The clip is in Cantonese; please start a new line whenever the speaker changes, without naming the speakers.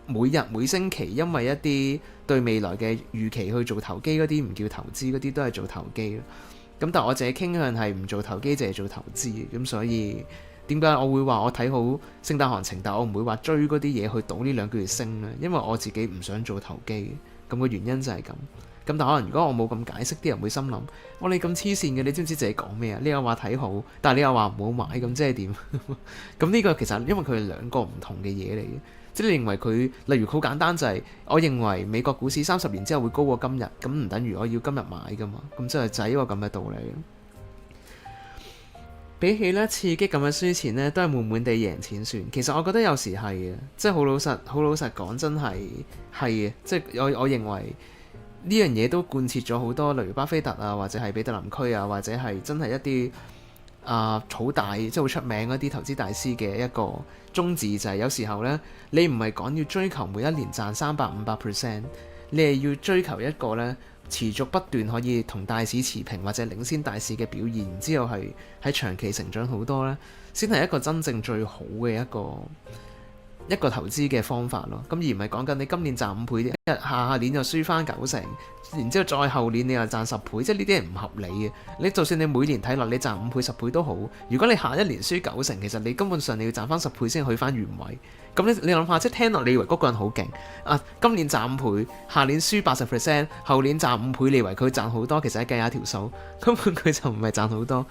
每日每星期因為一啲對未來嘅預期去做投機嗰啲，唔叫投資，嗰啲都係做投機咯。咁但係我自己傾向係唔做投機，淨係做投資嘅。咁所以點解我會話我睇好聖誕行情，但我唔會話追嗰啲嘢去賭呢兩個月升呢？因為我自己唔想做投機，咁個原因就係咁。咁但可能如果我冇咁解釋，啲人會心諗：我你咁黐線嘅，你知唔知自己講咩啊？你又話睇好，但係你又話唔好買，咁即係點？咁呢個其實因為佢係兩個唔同嘅嘢嚟嘅，即係你認為佢，例如好簡單就係，我認為美國股市30年之後會高過今日，咁唔等於我要今日買噶嘛？咁即係就係一個咁嘅道理。比起咧刺激咁樣輸錢呢，都係悶悶地贏錢算。其實我覺得有時係嘅，即係好老實講，真係嘅。即係我認為呢樣嘢都貫徹咗好多，例如巴菲特啊，或者係彼得林區啊，或者係真係一啲好大即係好出名嗰啲投資大師嘅一個宗旨，就係有時候呢，你唔係講要追求每一年賺300-500%，你係要追求一個呢，持續不斷可以同大市持平或者領先大市嘅表現，然之後係喺長期成長好多呢，先係一個真正最好嘅一個投資嘅方法咯。咁而唔係講緊你今年賺5倍，下年就輸翻90%，然之後再後年你又賺10倍，即係呢啲係唔合理嘅。你就算你每年睇落你賺5倍10倍都好，如果你下一年輸90%，其實你根本上你要賺翻10倍先去翻原位。咁你諗下，即係聽落你以為嗰個人好勁啊，今年賺5倍，下年輸80%，後年賺5倍，你以為佢賺好多，其實計下條數根本佢就唔係賺好多。